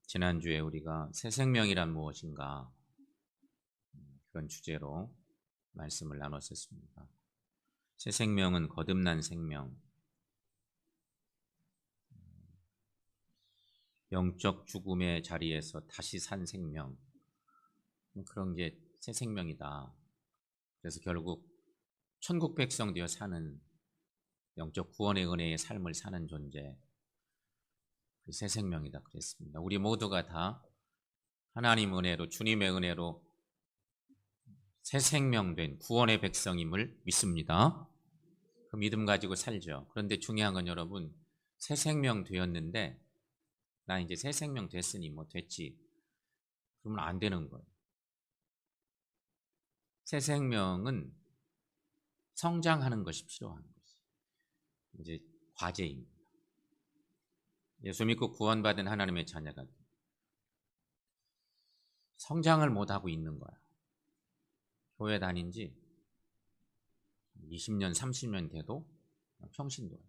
지난주에 우리가 새 생명이란 무엇인가 그런 주제로 말씀을 나눴었습니다. 새 생명은 거듭난 생명, 영적 죽음의 자리에서 다시 산 생명, 그런 게 새 생명이다. 그래서 결국 천국 백성 되어 사는 영적 구원의 은혜의 삶을 사는 존재, 그 새 생명이다 그랬습니다. 우리 모두가 다 하나님 은혜로, 주님의 은혜로 새 생명된 구원의 백성임을 믿습니다. 그 믿음 가지고 살죠. 그런데 중요한 건 여러분, 새 생명 되었는데 나 이제 새 생명 됐으니 뭐 됐지, 그러면 안 되는 거예요. 새 생명은 성장하는 것이 필요한 것이 이제 과제입니다. 예수 믿고 구원받은 하나님의 자녀가 성장을 못하고 있는 거야. 교회 다닌 지 20년, 30년 돼도 평신도야.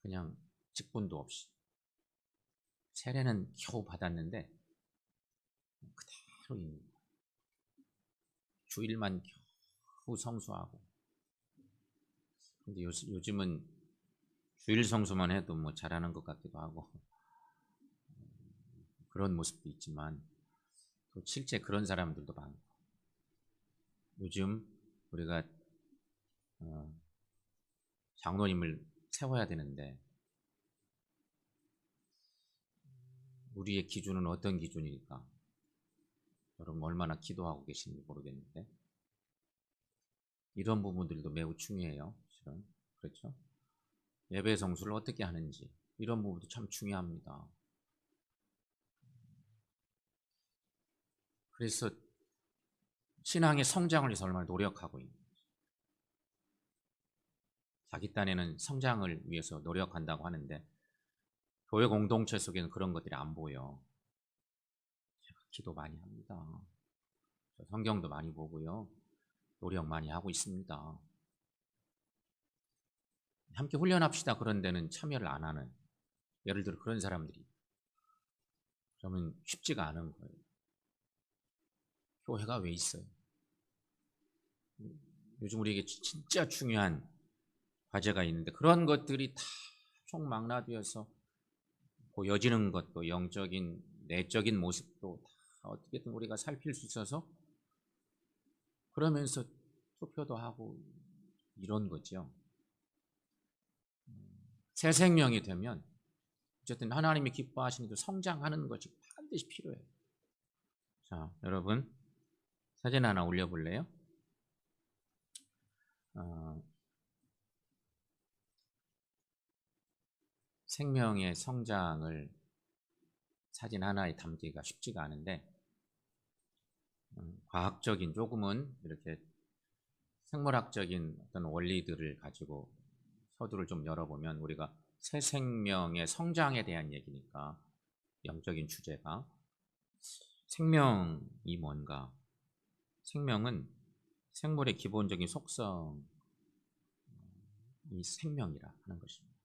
그냥 직분도 없이. 세례는 겨우 받았는데 그대로 있는 거야. 주일만 겨우 성수하고. 근데 요즘은 주일 성수만 해도 뭐 잘하는 것 같기도 하고 그런 모습도 있지만 또 실제 그런 사람들도 많고. 요즘 우리가 장로님을 세워야 되는데 우리의 기준은 어떤 기준일까? 여러분 얼마나 기도하고 계신지 모르겠는데 이런 부분들도 매우 중요해요. 실은. 그렇죠? 예배 성수를 어떻게 하는지 이런 부분도 참 중요합니다. 그래서 신앙의 성장을 위해서 얼마나 노력하고 있는 거죠. 자기 딴에는 성장을 위해서 노력한다고 하는데 교회 공동체 속에는 그런 것들이 안 보여. 제가 기도 많이 합니다. 성경도 많이 보고요. 노력 많이 하고 있습니다. 함께 훈련합시다 그런 데는 참여를 안 하는, 예를 들어 그런 사람들이, 그러면 쉽지가 않은 거예요. 교회가 왜 있어요? 요즘 우리에게 진짜 중요한 과제가 있는데 그런 것들이 다 총망라되어서 보여지는 것도, 영적인 내적인 모습도 다 어떻게든 우리가 살필 수 있어서 그러면서 투표도 하고 이런 거죠. 새 생명이 되면 어쨌든 하나님이 기뻐하시는 그 성장하는 것이 반드시 필요해요. 자, 여러분 사진 하나 올려볼래요? 생명의 성장을 사진 하나에 담기가 쉽지가 않은데 과학적인, 조금은 이렇게 생물학적인 어떤 원리들을 가지고 서두를 좀 열어보면 우리가 새 생명의 성장에 대한 얘기니까 영적인 주제가 생명이 뭔가? 생명은 생물의 기본적인 속성이 생명이라 하는 것입니다.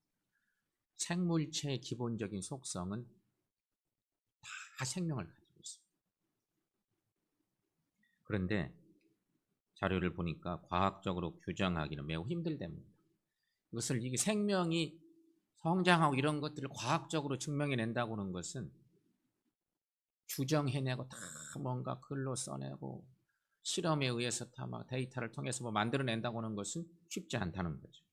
생물체의 기본적인 속성은 다 생명을 가지고 있습니다. 그런데 자료를 보니까 과학적으로 규정하기는 매우 힘들답니다. 이것을 이게 생명이 성장하고 이런 것들을 과학적으로 증명해낸다고 하는 것은 규정해내고 다 뭔가 글로 써내고 실험에 의해서 다 막 데이터를 통해서 뭐 만들어낸다고 하는 것은 쉽지 않다는 거죠.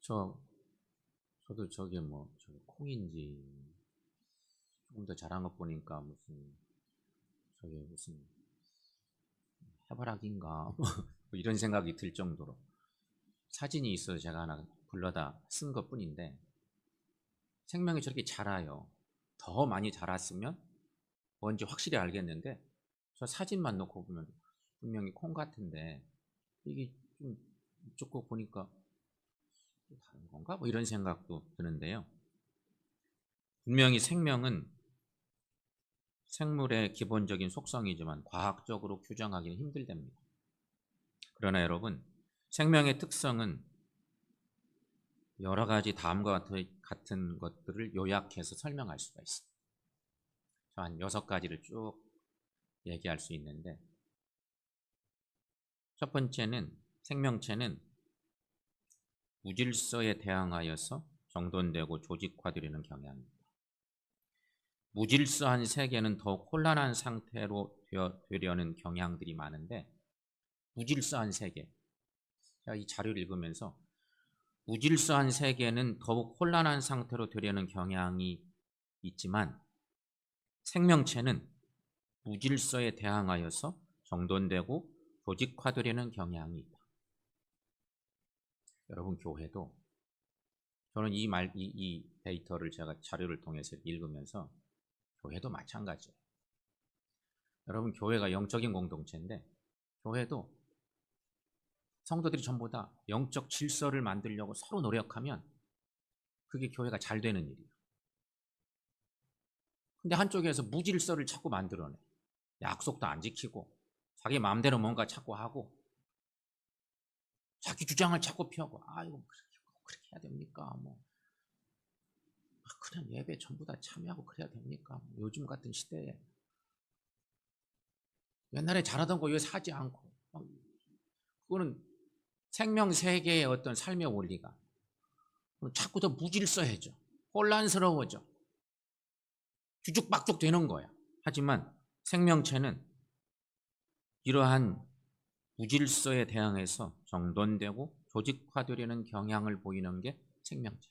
저도 저게 뭐 콩인지 조금 더 잘한 것 보니까 무슨 저게 무슨 해바라기인가 뭐 이런 생각이 들 정도로 사진이 있어서 제가 하나 불러다 쓴 것 뿐인데 생명이 저렇게 자라요. 더 많이 자랐으면 뭔지 확실히 알겠는데 저 사진만 놓고 보면 분명히 콩 같은데 이게 좀 이쪽 거 보니까 다른 건가? 뭐 이런 생각도 드는데요. 분명히 생명은 생물의 기본적인 속성이지만 과학적으로 규정하기는 힘들답니다. 그러나 여러분, 생명의 특성은 여러 가지 다음과 같은 것들을 요약해서 설명할 수가 있습니다. 한 6가지를 쭉 얘기할 수 있는데, 첫 번째는 생명체는 무질서에 대항하여서 정돈되고 조직화되려는 경향입니다. 무질서한 세계는 더욱 혼란한 상태로 되려는 경향들이 많은데, 무질서한 세계, 제가 이 자료를 읽으면서 무질서한 세계는 더욱 혼란한 상태로 되려는 경향이 있지만 생명체는 무질서에 대항하여서 정돈되고 조직화되려는 경향이 있다. 여러분, 교회도, 저는 이 데이터를 제가 자료를 통해서 읽으면서 교회도 마찬가지예요. 여러분, 교회가 영적인 공동체인데 교회도 성도들이 전부 다 영적 질서를 만들려고 서로 노력하면 그게 교회가 잘 되는 일이에요. 근데 한쪽에서 무질서를 자꾸 만들어내. 약속도 안 지키고 자기 마음대로 뭔가 자꾸 하고 자기 주장을 자꾸 펴고, 이거 그렇게 해야 됩니까? 그냥 예배 전부 다 참여하고 그래야 됩니까? 요즘 같은 시대에 옛날에 잘하던 거 왜 사지 않고, 그거는 생명 세계의 어떤 삶의 원리가 자꾸 더 무질서해져, 혼란스러워져, 뒤죽박죽 되는 거야. 하지만 생명체는 이러한 무질서에 대항해서 정돈되고 조직화되려는 경향을 보이는 게 생명체.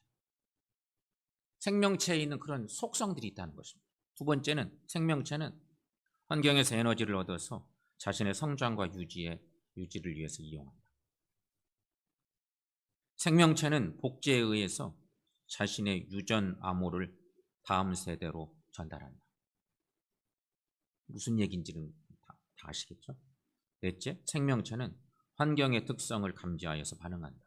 생명체에 있는 그런 속성들이 있다는 것입니다. 두 번째는 생명체는 환경에서 에너지를 얻어서 자신의 성장과 유지를 위해서 이용한다. 생명체는 복제에 의해서 자신의 유전 암호를 다음 세대로 전달한다. 무슨 얘기인지는 다 아시겠죠? 넷째, 생명체는 환경의 특성을 감지하여서 반응한다.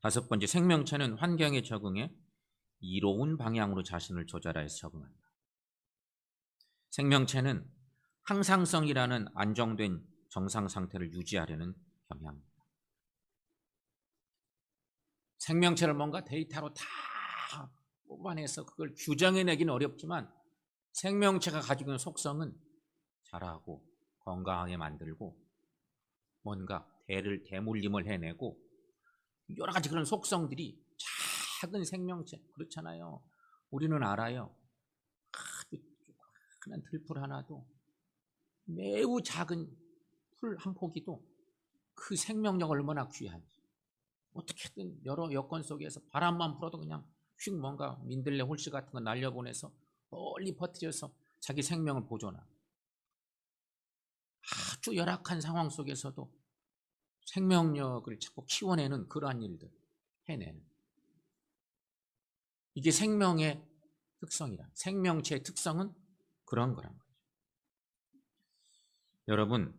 다섯 번째, 생명체는 환경에 적응해 이로운 방향으로 자신을 조절하여서 적응한다. 생명체는 항상성이라는 안정된 정상 상태를 유지하려는 경향입니다. 생명체를 뭔가 데이터로 다 뽑아내서 그걸 규정해내기는 어렵지만 생명체가 가지고 있는 속성은 자라고 건강하게 만들고 뭔가 대물림을 해내고 여러 가지 그런 속성들이 작은 생명체, 그렇잖아요. 우리는 알아요. 아주 조그만 들풀 하나도, 매우 작은 풀 한 포기도 그 생명력 얼마나 귀한지. 어떻게든 여러 여건 속에서 바람만 불어도 그냥 휙 뭔가 민들레 홀씨 같은 거 날려보내서 멀리 퍼뜨려서 자기 생명을 보존하고, 아주 열악한 상황 속에서도 생명력을 자꾸 키워내는 그러한 일들 해내는, 이게 생명의 특성이라. 생명체의 특성은 그런 거란 거죠. 여러분,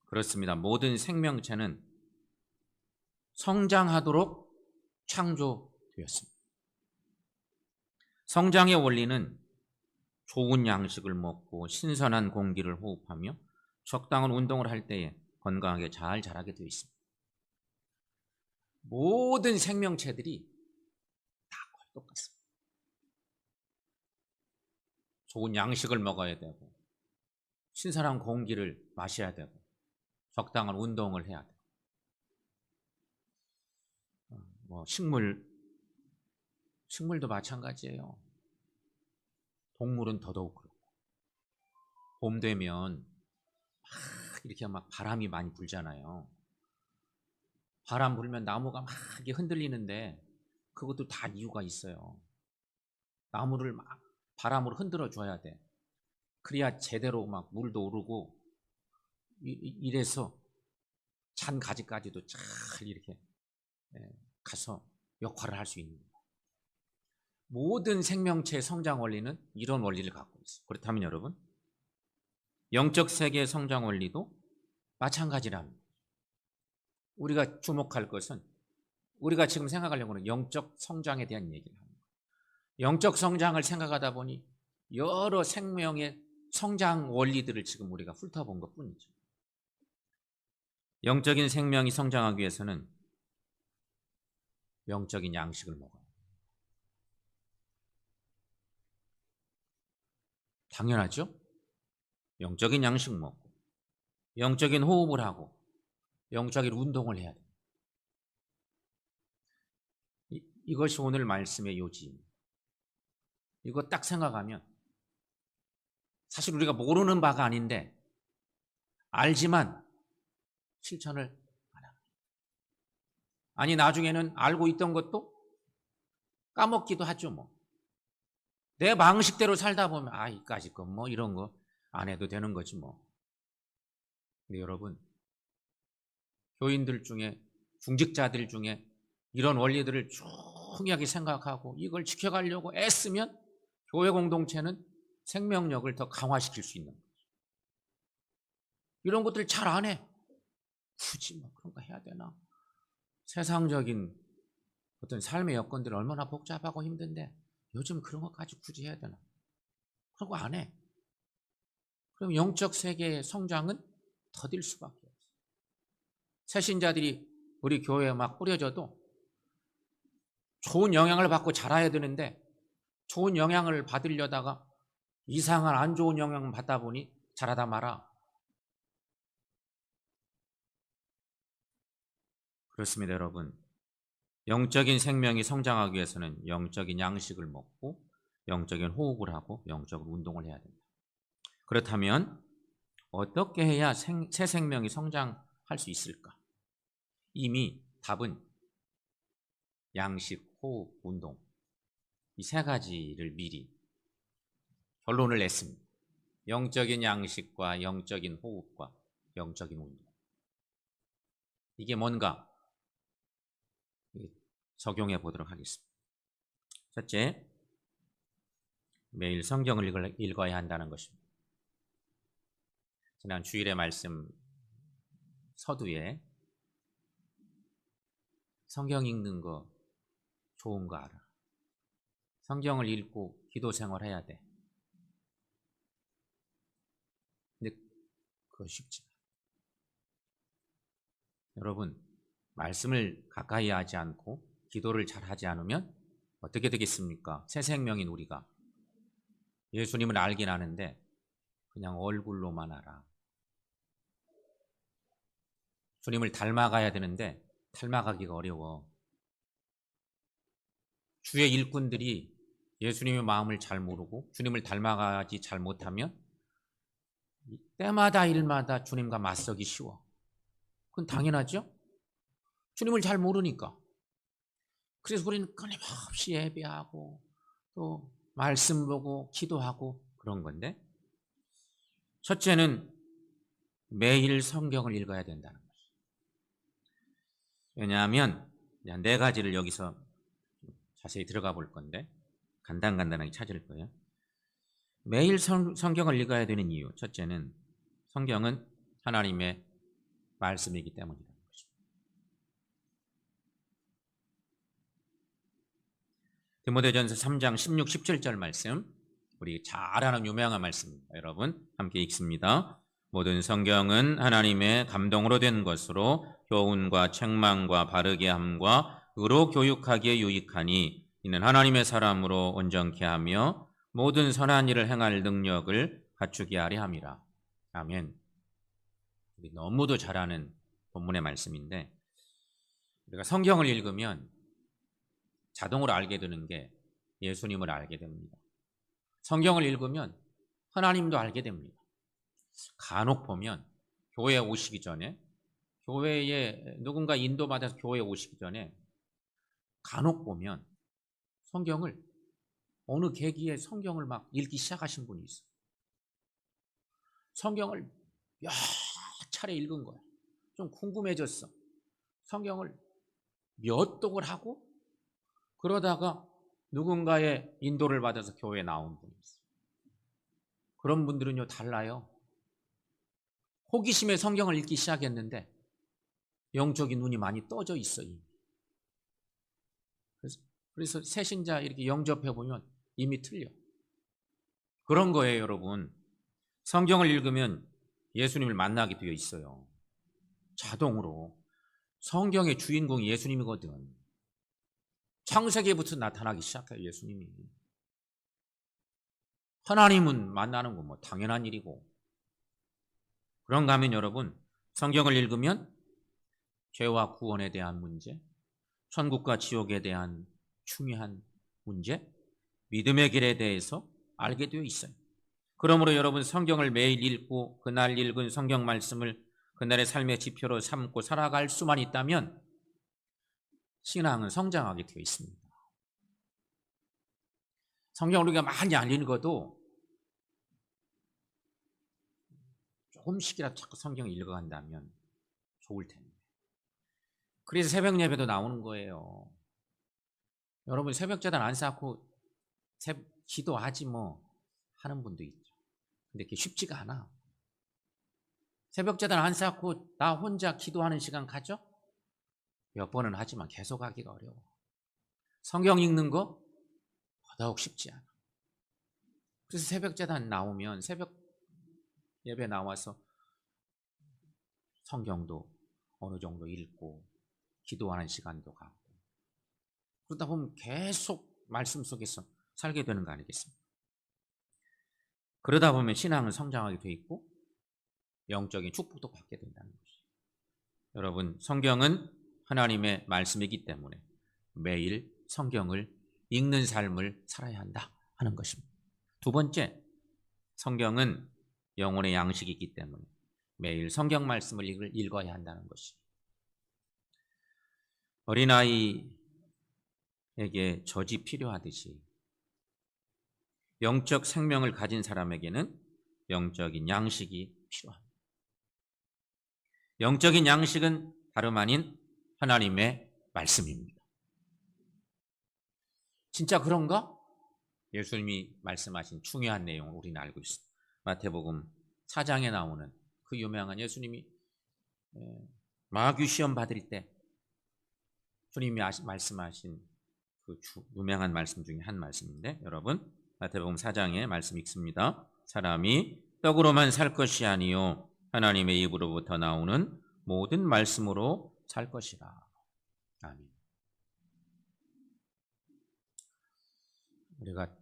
그렇습니다. 모든 생명체는 성장하도록 창조되었습니다. 성장의 원리는 좋은 양식을 먹고 신선한 공기를 호흡하며 적당한 운동을 할 때에 건강하게 잘 자라게 되어 있습니다. 모든 생명체들이 다 똑같습니다. 좋은 양식을 먹어야 되고 신선한 공기를 마셔야 되고 적당한 운동을 해야 되고, 식물도 마찬가지예요. 동물은 더더욱 그렇고, 봄 되면 이렇게 막 바람이 많이 불잖아요. 바람 불면 나무가 막 이렇게 흔들리는데 그것도 다 이유가 있어요. 나무를 막 바람으로 흔들어 줘야 돼. 그래야 제대로 막 물도 오르고, 이래서 잔 가지까지도 잘 이렇게 가서 역할을 할 수 있는 거예요. 모든 생명체의 성장 원리는 이런 원리를 갖고 있어요. 그렇다면 여러분, 영적 세계의 성장 원리도 마찬가지랍니다. 우리가 주목할 것은, 우리가 지금 생각하려고 하는 영적 성장에 대한 얘기를 합니다. 영적 성장을 생각하다 보니 여러 생명의 성장 원리들을 지금 우리가 훑어본 것 뿐이죠. 영적인 생명이 성장하기 위해서는 영적인 양식을 먹어요. 당연하죠? 영적인 양식 먹고 영적인 호흡을 하고 영적인 운동을 해야 돼요. 이것이 오늘 말씀의 요지입니다. 이거 딱 생각하면 사실 우리가 모르는 바가 아닌데 알지만 실천을 안 합니다. 아니 나중에는 알고 있던 것도 까먹기도 하죠. 뭐 내 방식대로 살다 보면 이까짓 거 뭐 이런 거 안 해도 되는 거지 뭐. 근데 여러분, 교인들 중에 중직자들 중에 이런 원리들을 중요하게 생각하고 이걸 지켜가려고 애쓰면 교회 공동체는 생명력을 더 강화시킬 수 있는 거죠. 이런 것들 잘 안 해. 굳이 뭐 그런 거 해야 되나? 세상적인 어떤 삶의 여건들이 얼마나 복잡하고 힘든데 요즘 그런 것까지 굳이 해야 되나? 그런 거 안 해. 그럼 영적 세계의 성장은 더딜 수밖에 없어요. 새신자들이 우리 교회에 막 뿌려져도 좋은 영향을 받고 자라야 되는데 좋은 영향을 받으려다가 이상한 안 좋은 영향을 받다 보니 자라다 말아. 그렇습니다, 여러분. 영적인 생명이 성장하기 위해서는 영적인 양식을 먹고 영적인 호흡을 하고 영적인 운동을 해야 됩니다. 그렇다면 어떻게 해야 새 생명이 성장할 수 있을까? 이미 답은 양식, 호흡, 운동 이 세 가지를 미리 결론을 냈습니다. 영적인 양식과 영적인 호흡과 영적인 운동. 이게 뭔가 적용해 보도록 하겠습니다. 첫째, 매일 성경을 읽어야 한다는 것입니다. 지난 주일의 말씀 서두에 성경 읽는 거 좋은 거 알아. 성경을 읽고 기도 생활해야 돼. 근데 그거 쉽지 않아요. 여러분, 말씀을 가까이 하지 않고 기도를 잘 하지 않으면 어떻게 되겠습니까? 새 생명인 우리가 예수님을 알긴 아는데 그냥 얼굴로만 알아. 주님을 닮아가야 되는데 닮아가기가 어려워. 주의 일꾼들이 예수님의 마음을 잘 모르고 주님을 닮아가지 잘 못하면 때마다 일마다 주님과 맞서기 쉬워. 그건 당연하죠? 주님을 잘 모르니까. 그래서 우리는 끊임없이 예배하고 또 말씀 보고 기도하고 그런 건데 첫째는 매일 성경을 읽어야 된다는 거죠. 왜냐하면 네 가지를 여기서 자세히 들어가 볼 건데 간단하게 찾을 거예요. 매일 성경을 읽어야 되는 이유 첫째는 성경은 하나님의 말씀이기 때문이다. 디모데전서 3장 16, 17절 말씀 우리 잘 아는 유명한 말씀입니다. 여러분 함께 읽습니다. 모든 성경은 하나님의 감동으로 된 것으로 교훈과 책망과 바르게 함과 의로 교육하기에 유익하니 이는 하나님의 사람으로 온전케 하며 모든 선한 일을 행할 능력을 갖추게 하려 함이라. 아멘. 우리 너무도 잘 아는 본문의 말씀인데 우리가 성경을 읽으면 자동으로 알게 되는 게 예수님을 알게 됩니다. 성경을 읽으면 하나님도 알게 됩니다. 간혹 보면 교회에 오시기 전에 교회에 누군가 인도받아서 교회에 오시기 전에 간혹 보면 성경을 어느 계기에 성경을 막 읽기 시작하신 분이 있어요. 성경을 여러 차례 읽은 거야. 좀 궁금해졌어. 성경을 몇 독을 하고 그러다가 누군가의 인도를 받아서 교회에 나온 분이 있어요. 그런 분들은요 달라요. 호기심에 성경을 읽기 시작했는데 영적인 눈이 많이 떠져 있어요. 그래서 새신자 이렇게 영접해 보면 이미 틀려. 그런 거예요, 여러분. 성경을 읽으면 예수님을 만나게 되어 있어요. 자동으로. 성경의 주인공이 예수님이거든. 창세기부터 나타나기 시작해요. 예수님이. 하나님은 만나는 거 뭐 당연한 일이고. 그런가 하면 여러분, 성경을 읽으면 죄와 구원에 대한 문제, 천국과 지옥에 대한 중요한 문제, 믿음의 길에 대해서 알게 되어 있어요. 그러므로 여러분, 성경을 매일 읽고 그날 읽은 성경 말씀을 그날의 삶의 지표로 삼고 살아갈 수만 있다면 신앙은 성장하게 되어 있습니다. 성경을 우리가 많이 안 읽어도 조금씩이라도 자꾸 성경을 읽어간다면 좋을 텐데. 그래서 새벽 예배도 나오는 거예요. 여러분, 새벽 제단 안 쌓고 기도하지 뭐 하는 분도 있죠. 근데 그게 쉽지가 않아. 새벽 제단 안 쌓고 나 혼자 기도하는 시간 가져? 몇 번은 하지만 계속 하기가 어려워. 성경 읽는 거 더더욱 쉽지 않아. 그래서 새벽 제단 나오면 새벽 예배 나와서 성경도 어느 정도 읽고 기도하는 시간도 갖고 그러다 보면 계속 말씀 속에서 살게 되는 거 아니겠습니까? 그러다 보면 신앙은 성장하게 돼 있고 영적인 축복도 받게 된다는 것이죠. 여러분, 성경은 하나님의 말씀이기 때문에 매일 성경을 읽는 삶을 살아야 한다 하는 것입니다. 두 번째, 성경은 영혼의 양식이기 때문에 매일 성경 말씀을 읽어야 한다는 것이. 어린아이에게 젖이 필요하듯이 영적 생명을 가진 사람에게는 영적인 양식이 필요합니다. 영적인 양식은 다름 아닌 하나님의 말씀입니다. 진짜 그런가? 예수님이 말씀하신 중요한 내용을 우리는 알고 있습니다. 마태복음 4장에 나오는 그 유명한 예수님이 마귀 시험 받을 때 주님이 말씀하신 그 유명한 말씀 중에 한 말씀인데, 여러분 마태복음 4장의 말씀 읽습니다. 사람이 떡으로만 살 것이 아니요 하나님의 입으로부터 나오는 모든 말씀으로 살 것이라. 아멘. 우리가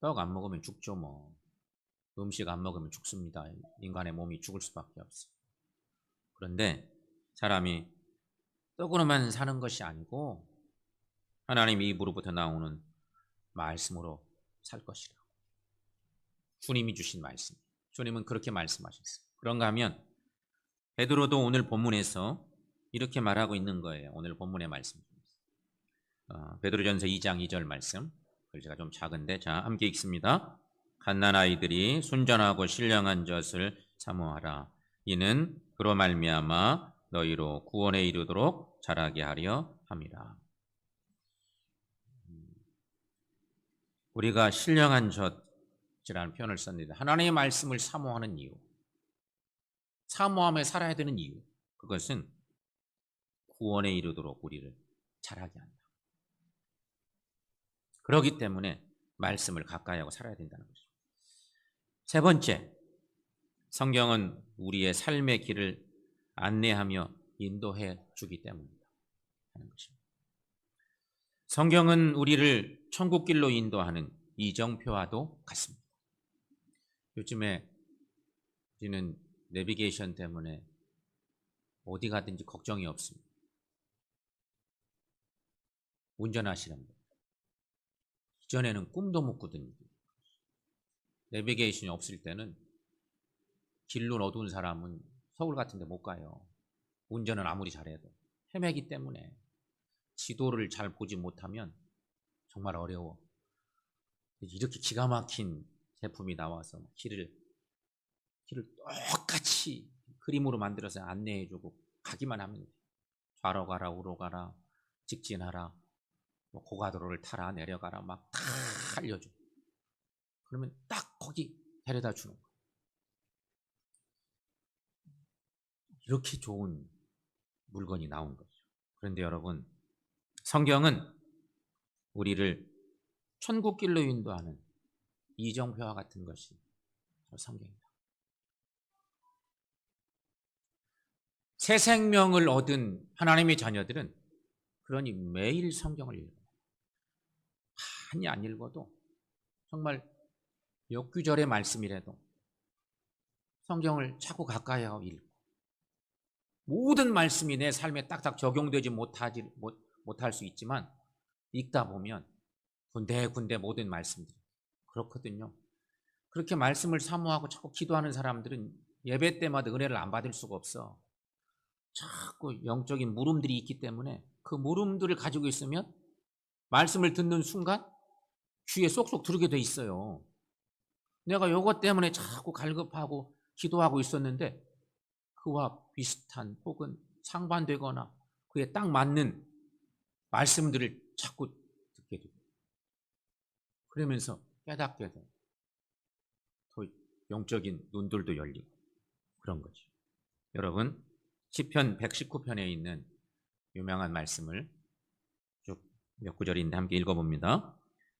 떡 안 먹으면 죽죠 뭐. 음식 안 먹으면 죽습니다. 인간의 몸이 죽을 수밖에 없어요. 그런데 사람이 떡으로만 사는 것이 아니고 하나님 입으로부터 나오는 말씀으로 살 것이라고. 주님이 주신 말씀. 주님은 그렇게 말씀하셨어요. 그런가 하면 베드로도 오늘 본문에서 이렇게 말하고 있는 거예요. 오늘 본문의 말씀. 베드로전서 2장 2절 말씀. 글자가 좀 작은데 자, 함께 읽습니다. 갓난아이들이 순전하고 신령한 젖을 사모하라. 이는 그로 말미암아 너희로 구원에 이르도록 자라게 하려 함이라. 우리가 신령한 젖이라는 표현을 썼는데 하나님의 말씀을 사모하는 이유, 사모하며 살아야 되는 이유, 그것은 구원에 이르도록 우리를 자라게 한다. 그렇기 때문에 말씀을 가까이 하고 살아야 된다는 것입니다. 세 번째, 성경은 우리의 삶의 길을 안내하며 인도해 주기 때문이다 하는 것입니다. 성경은 우리를 천국길로 인도하는 이정표와도 같습니다. 요즘에 우리는 내비게이션 때문에 어디 가든지 걱정이 없습니다. 운전하시는 분. 이전에는 꿈도 못 꾸던 내비게이션이 없을 때는 길로 어두운 사람은 서울 같은 데 못 가요. 운전은 아무리 잘해도 헤매기 때문에 지도를 잘 보지 못하면 정말 어려워. 이렇게 기가 막힌 제품이 나와서 길을 똑같이 그림으로 만들어서 안내해주고 가기만 하면 돼. 좌로 가라 우로 가라 직진하라 뭐 고가도로를 타라 내려가라 막 다 알려줘. 그러면 딱 거기 데려다 주는 거야. 이렇게 좋은 물건이 나온 거죠. 그런데 여러분, 성경은 우리를 천국길로 인도하는 이정표와 같은 것이 성경입니다. 새 생명을 얻은 하나님의 자녀들은 그러니 매일 성경을 읽어요. 많이 안 읽어도 정말 역규절의 말씀이라도 성경을 자꾸 가까이 하고 읽고, 모든 말씀이 내 삶에 딱딱 적용되지 못할 수 있지만 읽다 보면 군데군데 모든 말씀들이 그렇거든요. 그렇게 말씀을 사모하고 자꾸 기도하는 사람들은 예배 때마다 은혜를 안 받을 수가 없어. 자꾸 영적인 물음들이 있기 때문에 그 물음들을 가지고 있으면 말씀을 듣는 순간 귀에 쏙쏙 들게 돼 있어요. 내가 이것 때문에 자꾸 갈급하고 기도하고 있었는데 그와 비슷한 혹은 상반되거나 그에 딱 맞는 말씀들을 자꾸 듣게 되고, 그러면서 깨닫게 되고 더 영적인 눈들도 열리고 그런 거죠. 여러분, 시편 119편에 있는 유명한 말씀을 쭉 몇 구절인데 함께 읽어봅니다.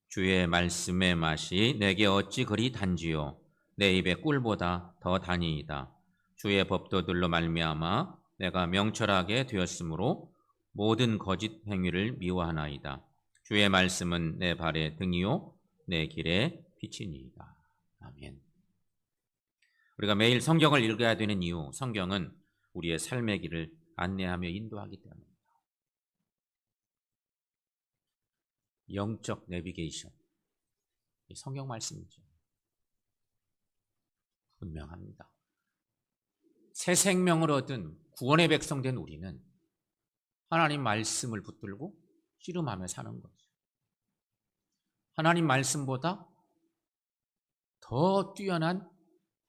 주의 말씀의 맛이 내게 어찌 그리 단지요, 내 입에 꿀보다 더 다니이다. 주의 법도들로 말미암아 내가 명철하게 되었으므로 모든 거짓 행위를 미워하나이다. 주의 말씀은 내 발의 등이요 내 길의 빛이니이다. 아멘. 우리가 매일 성경을 읽어야 되는 이유, 성경은 우리의 삶의 길을 안내하며 인도하기 때문입니다. 영적 내비게이션, 성경 말씀이죠. 분명합니다. 새 생명을 얻은 구원의 백성 된 우리는 하나님 말씀을 붙들고 씨름하며 사는 거죠. 하나님 말씀보다 더 뛰어난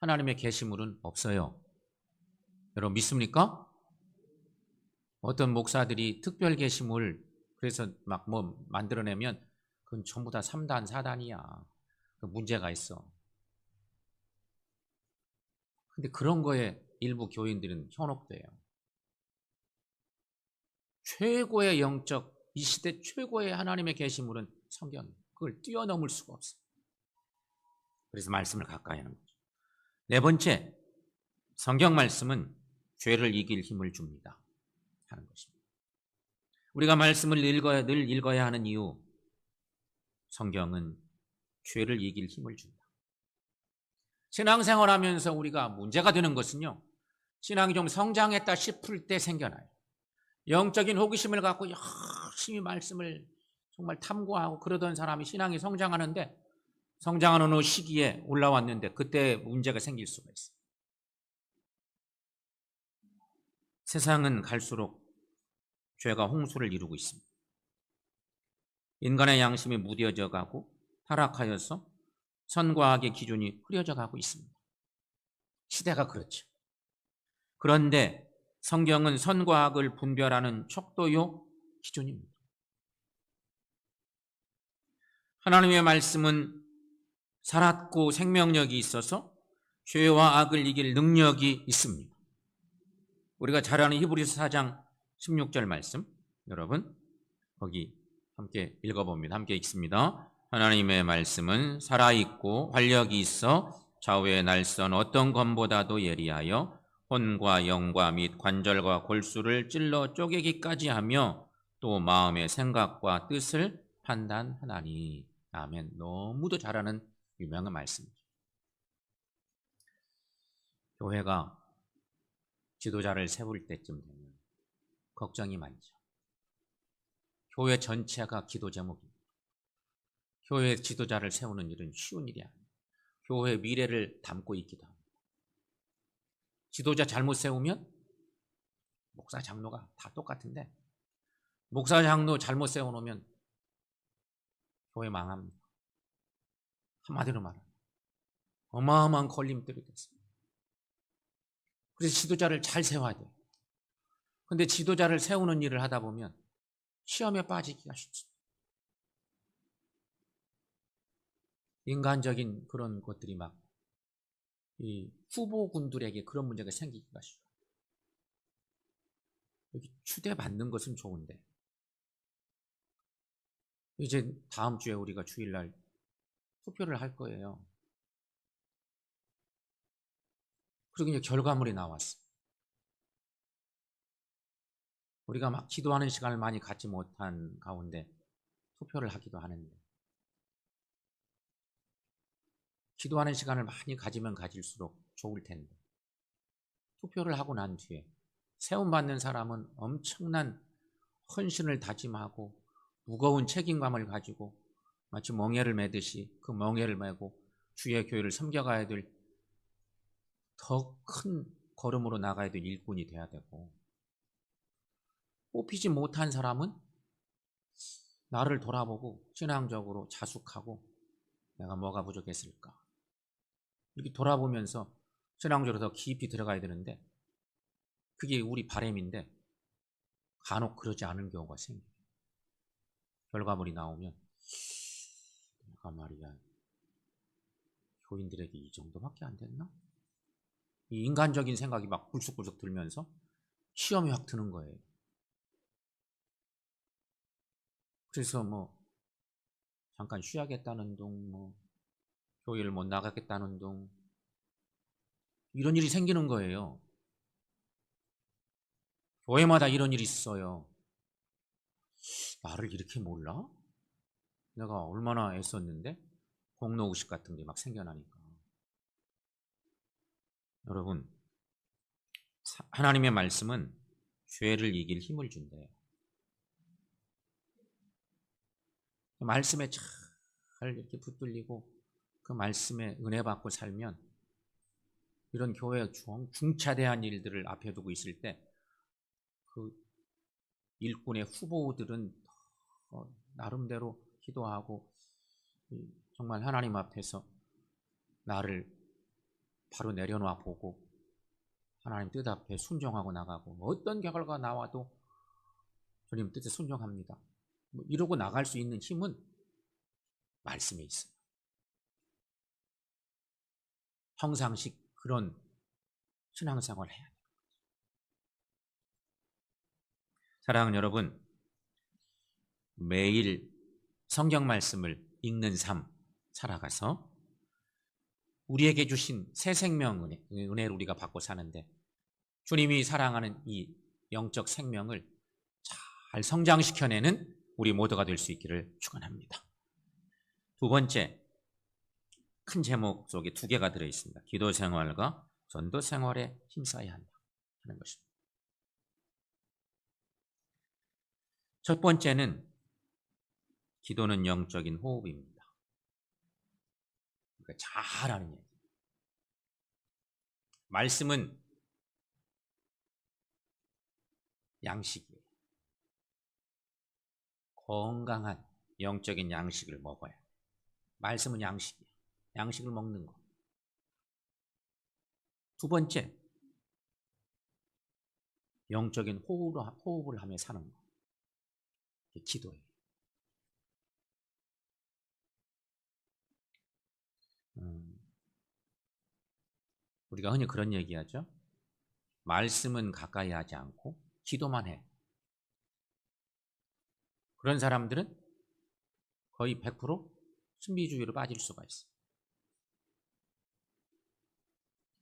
하나님의 계시물은 없어요. 여러분 믿습니까? 어떤 목사들이 특별 계시물 그래서 막 뭐 만들어내면 그건 전부 다 3단, 4단이야. 그 문제가 있어. 근데 그런 거에 일부 교인들은 현혹돼요. 최고의 영적, 이 시대 최고의 하나님의 계시물은 성경이에요. 그걸 뛰어넘을 수가 없어요. 그래서 말씀을 가까이 하는 거죠. 네 번째, 성경 말씀은 죄를 이길 힘을 줍니다 하는 것입니다. 우리가 말씀을 늘 읽어야 하는 이유, 성경은 죄를 이길 힘을 준다. 신앙생활하면서 우리가 문제가 되는 것은요, 신앙이 좀 성장했다 싶을 때 생겨나요. 영적인 호기심을 갖고 열심히 말씀을 정말 탐구하고 그러던 사람이 신앙이 성장하는데, 성장하는 어느 시기에 올라왔는데 그때 문제가 생길 수가 있어요. 세상은 갈수록 죄가 홍수를 이루고 있습니다. 인간의 양심이 무뎌져 가고 타락하여서 선과 악의 기준이 흐려져 가고 있습니다. 시대가 그렇죠. 그런데 성경은 선과 악을 분별하는 척도요 기준입니다. 하나님의 말씀은 살았고 생명력이 있어서 죄와 악을 이길 능력이 있습니다. 우리가 잘 아는 히브리서 4장 16절 말씀, 여러분 거기 함께 읽어봅니다. 함께 읽습니다. 하나님의 말씀은 살아있고 활력이 있어 좌우의 날선 어떤 검보다도 예리하여 혼과 영과 및 관절과 골수를 찔러 쪼개기까지 하며 또 마음의 생각과 뜻을 판단하나니. 아멘. 너무도 잘 아는 유명한 말씀이죠. 교회가 지도자를 세울 때쯤 되면 걱정이 많죠. 교회 전체가 기도 제목입니다. 교회 지도자를 세우는 일은 쉬운 일이 아니에요. 교회 미래를 담고 있기도 합니다. 지도자 잘못 세우면 목사 장로가 다 똑같은데, 목사 장로 잘못 세워놓으면 교회 망합니다. 한마디로 말하면 어마어마한 걸림돌이 됐습니다. 그래서 지도자를 잘 세워야 돼요. 그런데 지도자를 세우는 일을 하다 보면 시험에 빠지기가 쉽습니다. 인간적인 그런 것들이 막 이 후보군들에게 그런 문제가 생기기가 쉬워요. 여기 추대받는 것은 좋은데 이제 다음 주에 우리가 주일날 투표를 할 거예요. 그리고 이제 결과물이 나왔어. 우리가 막 기도하는 시간을 많이 갖지 못한 가운데 투표를 하기도 하는데, 기도하는 시간을 많이 가지면 가질수록 좋을 텐데, 투표를 하고 난 뒤에 세움받는 사람은 엄청난 헌신을 다짐하고 무거운 책임감을 가지고 마치 멍에를 매듯이 그 멍에를 메고 주의 교회를 섬겨가야 될 더 큰 걸음으로 나가야 될 일꾼이 돼야 되고, 뽑히지 못한 사람은 나를 돌아보고 신앙적으로 자숙하고 내가 뭐가 부족했을까 이렇게 돌아보면서 신앙적으로 더 깊이 들어가야 되는데, 그게 우리 바람인데 간혹 그러지 않은 경우가 생겨요. 결과물이 나오면 내가 말이야 교인들에게 이 정도밖에 안 됐나? 이 인간적인 생각이 막 불쑥불쑥 들면서 시험이 확 드는 거예요. 그래서 뭐 잠깐 쉬어야겠다는 둥, 뭐 교회를 못 나가겠다는 둥, 이런 일이 생기는 거예요. 교회마다 이런 일이 있어요. 나를 이렇게 몰라? 내가 얼마나 애썼는데? 공로의식 같은 게 막 생겨나니까. 여러분, 하나님의 말씀은 죄를 이길 힘을 준대요. 말씀에 잘 이렇게 붙들리고 그 말씀에 은혜 받고 살면 이런 교회 중차대한 일들을 앞에 두고 있을 때 그 일꾼의 후보들은 나름대로 기도하고 정말 하나님 앞에서 나를 바로 내려놔 보고 하나님 뜻 앞에 순종하고 나가고, 어떤 결과가 나와도 주님 뜻에 순종합니다, 뭐 이러고 나갈 수 있는 힘은 말씀에 있어요. 평상시 그런 신앙생활을 해야 돼요. 사랑하는 여러분, 매일 성경 말씀을 읽는 삶 살아가서 우리에게 주신 새 생명 은혜를 우리가 받고 사는데, 주님이 사랑하는 이 영적 생명을 잘 성장시켜내는 우리 모두가 될 수 있기를 축원합니다. 두 번째, 큰 제목 속에 두 개가 들어있습니다. 기도 생활과 전도 생활에 힘써야 한다 하는 것입니다. 첫 번째는 기도는 영적인 호흡입니다. 그러니까 잘하는 얘기. 말씀은 양식이에요. 건강한 영적인 양식을 먹어야. 말씀은 양식이에요. 양식을 먹는 거. 두 번째, 영적인 호흡을 하며 사는 거. 기도예요. 우리가 흔히 그런 얘기하죠. 말씀은 가까이 하지 않고 기도만 해. 그런 사람들은 거의 100% 신비주의로 빠질 수가 있어요.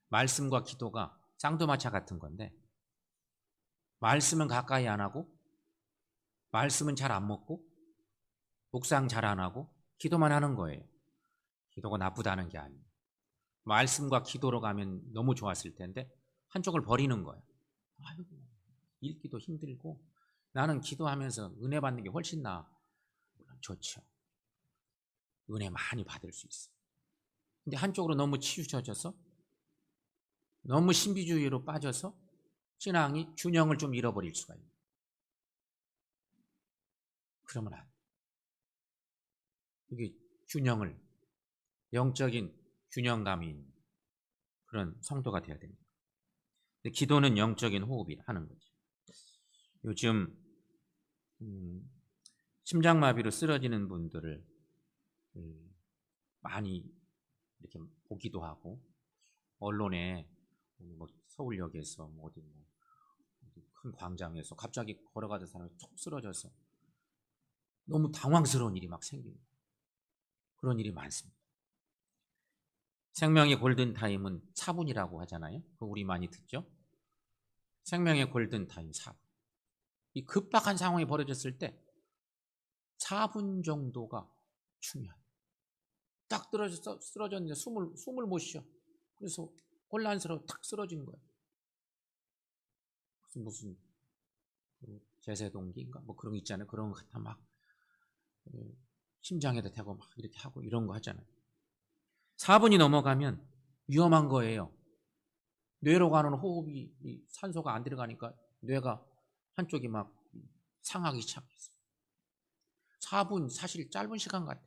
말씀과 기도가 쌍두마차 같은 건데, 말씀은 가까이 안 하고 말씀은 잘 안 먹고 묵상 잘 안 하고 기도만 하는 거예요. 기도가 나쁘다는 게 아니에요. 말씀과 기도로 가면 너무 좋았을 텐데 한쪽을 버리는 거예요. 아이고, 읽기도 힘들고 나는 기도하면서 은혜 받는 게 훨씬 나아. 물론 좋죠. 은혜 많이 받을 수 있어요. 근데 한쪽으로 너무 치우쳐져서 너무 신비주의로 빠져서 신앙이 균형을 좀 잃어버릴 수가 있어요. 그러면 안 돼요. 이게 균형을, 영적인 균형감이 있는 그런 성도가 되어야 됩니다. 근데 기도는 영적인 호흡이 하는 거죠. 요즘 심장마비로 쓰러지는 분들을 많이 이렇게 보기도 하고, 언론에 뭐 서울역에서 어디 큰 광장에서 갑자기 걸어가던 사람이 툭 쓰러져서 너무 당황스러운 일이 막 생깁니다. 그런 일이 많습니다. 생명의 골든타임은 4분이라고 하잖아요. 그거 우리 많이 듣죠? 생명의 골든타임 4분. 이 급박한 상황이 벌어졌을 때 4분 정도가 중요해요. 딱 쓰러졌는데 숨을 못 쉬어. 그래서 혼란스러워 탁 쓰러진 거예요. 무슨 제세동기인가 뭐 그런 거 있잖아요. 그런 거 갖다 막 심장에다 대고 막 이렇게 하고 이런 거 하잖아요. 4분이 넘어가면 위험한 거예요. 뇌로 가는 호흡이 산소가 안 들어가니까 뇌가 한쪽이 막 상하기 시작했어요. 4분 사실 짧은 시간 같아요.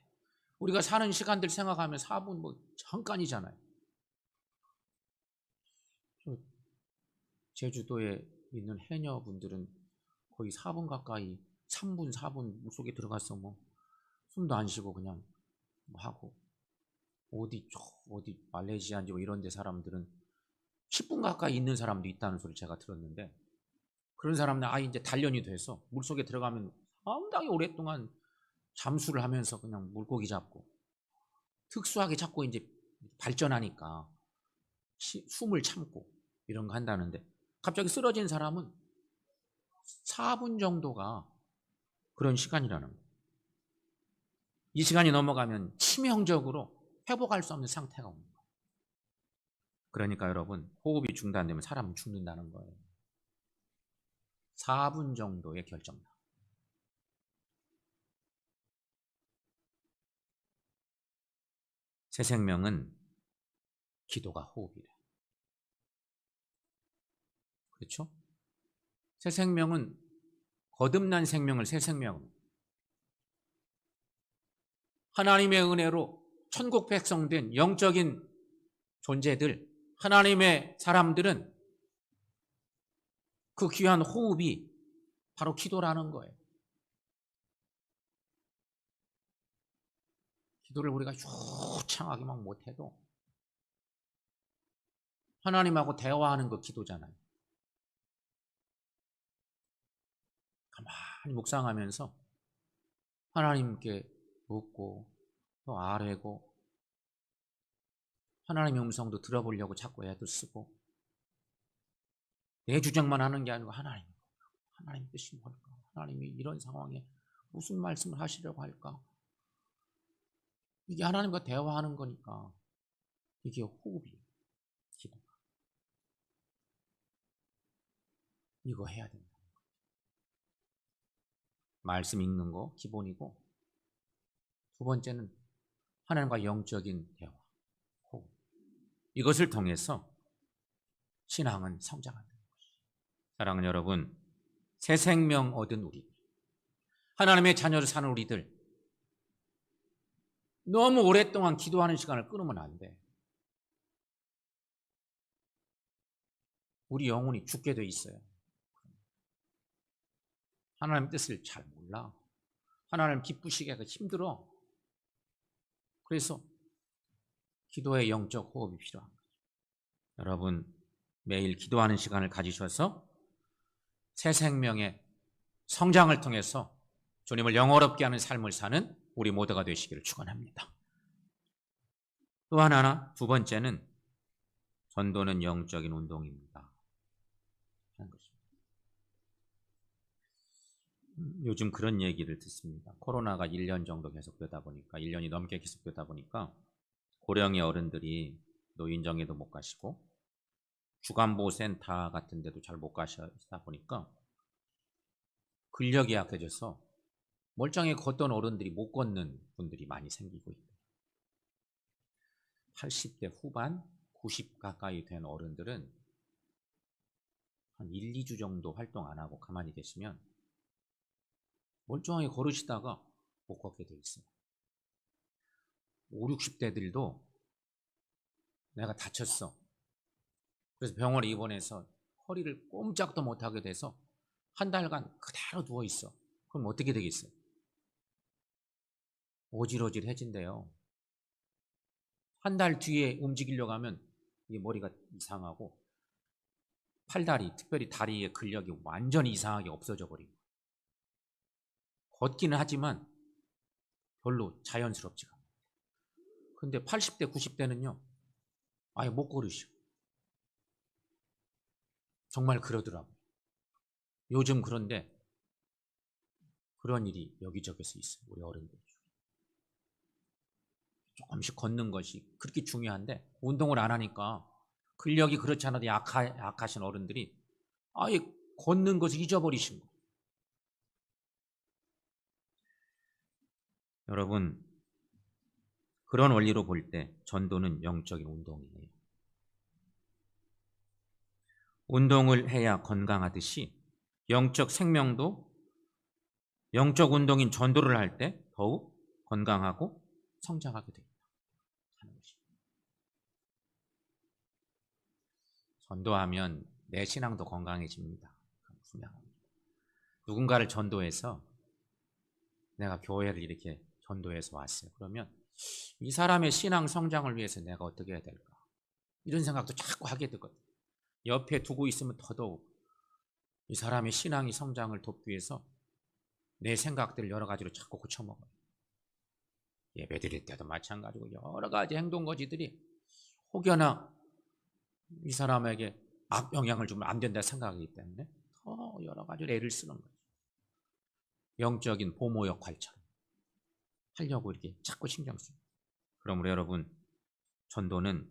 우리가 사는 시간들 생각하면 4분 뭐 잠깐이잖아요. 제주도에 있는 해녀분들은 거의 4분 가까이 3분, 4분 물속에 들어가서 뭐 숨도 안 쉬고 그냥 뭐 하고 어디 말레이시아인지 뭐 이런 데 사람들은 10분 가까이 있는 사람도 있다는 소리 제가 들었는데 그런 사람은 아예 이제 단련이 돼서 물속에 들어가면 상당히 오랫동안 잠수를 하면서 그냥 물고기 잡고 특수하게 자꾸 이제 발전하니까 숨을 참고 이런 거 한다는데 갑자기 쓰러진 사람은 4분 정도가 그런 시간이라는 거예요. 이 시간이 넘어가면 치명적으로 회복할 수 없는 상태가 옵니다. 그러니까 여러분 호흡이 중단되면 사람은 죽는다는 거예요. 4분 정도의 결정력. 새 생명은 기도가 호흡이래. 그렇죠? 새 생명은 거듭난 생명을 새 생명. 하나님의 은혜로 천국 백성된 영적인 존재들, 하나님의 사람들은 그 귀한 호흡이 바로 기도라는 거예요. 기도를 우리가 유창하게 막 못해도 하나님하고 대화하는 거 기도잖아요. 가만히 묵상하면서 하나님께 묻고 또 아뢰고 하나님의 음성도 들어보려고 자꾸 애도 쓰고 내 주장만 하는 게 아니고 하나님 뜻이 뭘까? 하나님이 이런 상황에 무슨 말씀을 하시려고 할까? 이게 하나님과 대화하는 거니까 이게 호흡이에요. 기도가. 이거 해야 된다. 말씀 읽는 거 기본이고 두 번째는 하나님과 영적인 대화, 호흡. 이것을 통해서 신앙은 성장한다는 것이죠. 사랑하는 여러분, 새 생명 얻은 우리, 하나님의 자녀로 사는 우리들 너무 오랫동안 기도하는 시간을 끊으면 안 돼. 우리 영혼이 죽게 돼 있어요. 하나님 뜻을 잘 몰라. 하나님 기쁘시기가 힘들어. 그래서 기도의 영적 호흡이 필요한 거죠. 여러분 매일 기도하는 시간을 가지셔서 새 생명의 성장을 통해서 주님을 영원롭게 하는 삶을 사는 우리 모두가 되시기를 축원합니다. 또 하나, 두 번째는 전도는 영적인 운동입니다. 하는 것입니다. 요즘 그런 얘기를 듣습니다. 코로나가 1년 정도 계속되다 보니까 1년이 넘게 계속되다 보니까 고령의 어른들이 노인정에도 못 가시고 주간보호센터 같은 데도 잘 못 가시다 보니까 근력이 약해져서 멀쩡히 걷던 어른들이 못 걷는 분들이 많이 생기고 있대요. 80대 후반, 90 가까이 된 어른들은 한 1, 2주 정도 활동 안 하고 가만히 계시면 멀쩡하게 걸으시다가 못 걷게 돼 있어요. 5, 60대들도 내가 다쳤어. 그래서 병원에 입원해서 허리를 꼼짝도 못하게 돼서 한 달간 그대로 누워 있어. 그럼 어떻게 되겠어요? 오질오질해진대요. 한 달 뒤에 움직이려고 하면 이 머리가 이상하고 팔다리, 특별히 다리의 근력이 완전히 이상하게 없어져 버리고 걷기는 하지만 별로 자연스럽지가 않아요. 근데 80대, 90대는요 아예 못 걸으셔. 정말 그러더라고요. 요즘 그런데 그런 일이 여기저기서 있어요. 우리 어른들 중에. 조금씩 걷는 것이 그렇게 중요한데 운동을 안 하니까 근력이 그렇지 않아도 약하신 어른들이 아예 걷는 것을 잊어버리신 거예요. 여러분, 그런 원리로 볼 때 전도는 영적인 운동이에요. 운동을 해야 건강하듯이 영적 생명도 영적 운동인 전도를 할 때 더욱 건강하고 성장하게 됩니다. 전도하면 내 신앙도 건강해집니다. 분명합니다. 누군가를 전도해서 내가 교회를 이렇게 전도해서 왔어요. 그러면 이 사람의 신앙 성장을 위해서 내가 어떻게 해야 될까? 이런 생각도 자꾸 하게 되거든요. 옆에 두고 있으면 더더욱 이 사람의 신앙이 성장을 돕기 위해서 내 생각들을 여러 가지로 자꾸 고쳐먹어요. 예배 드릴 때도 마찬가지고 여러 가지 행동거지들이 혹여나 이 사람에게 악영향을 주면 안 된다 생각하기 때문에 더 여러 가지로 애를 쓰는 거예요. 영적인 보모 역할처럼 하려고 이렇게 자꾸 신경 쓰요. 그러므로 여러분, 전도는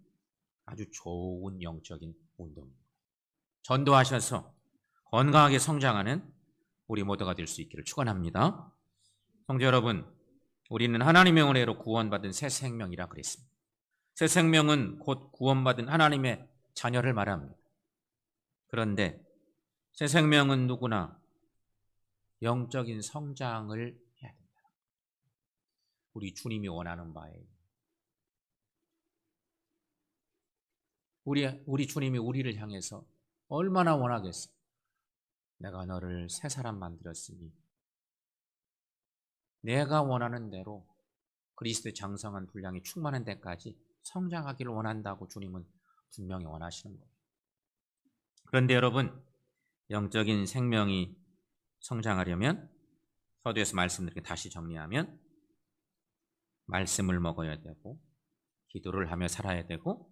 아주 좋은 영적인 운동입니다. 전도하셔서 건강하게 성장하는 우리 모두가 될 수 있기를 축원합니다. 성도 여러분, 우리는 하나님의 은혜로 구원받은 새 생명이라 그랬습니다. 새 생명은 곧 구원받은 하나님의 자녀를 말합니다. 그런데 새 생명은 누구나 영적인 성장을 해야 된다. 우리 주님이 원하는 바예요. 우리 주님이 우리를 향해서 얼마나 원하겠어. 내가 너를 새 사람 만들었으니 내가 원하는 대로 그리스도의 장성한 분량이 충만한 데까지 성장하기를 원한다고 주님은 분명히 원하시는 거예요. 그런데 여러분, 영적인 생명이 성장하려면 서두에서 말씀드리게 다시 정리하면 말씀을 먹어야 되고 기도를 하며 살아야 되고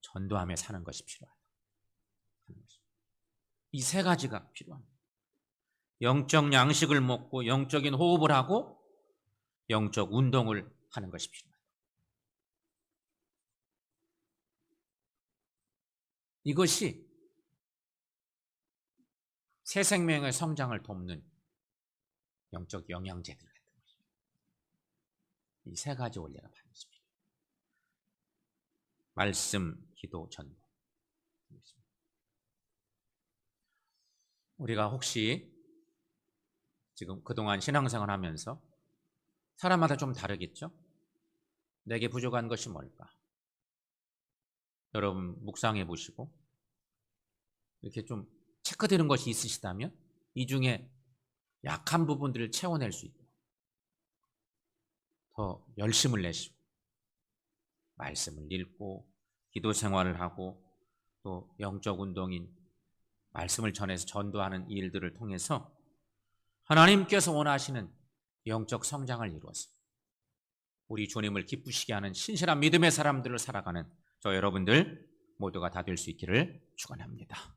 전도하며 사는 것이 필요하다. 이 세 가지가 필요합니다. 영적 양식을 먹고 영적인 호흡을 하고 영적 운동을 하는 것이 필요합니다. 이것이 새 생명의 성장을 돕는 영적 영양제들 같은 것입니다. 이 세 가지 원리가 반드시 필요합니다. 말씀, 기도, 전도. 우리가 혹시 지금 그동안 신앙생활 하면서 사람마다 좀 다르겠죠? 내게 부족한 것이 뭘까? 여러분 묵상해 보시고 이렇게 좀 체크되는 것이 있으시다면 이 중에 약한 부분들을 채워낼 수 있도록 더 열심을 내시고 말씀을 읽고 기도 생활을 하고 또 영적 운동인 말씀을 전해서 전도하는 일들을 통해서 하나님께서 원하시는 영적 성장을 이루어서 우리 주님을 기쁘시게 하는 신실한 믿음의 사람들을 살아가는 저 여러분들 모두가 다 될 수 있기를 축원합니다.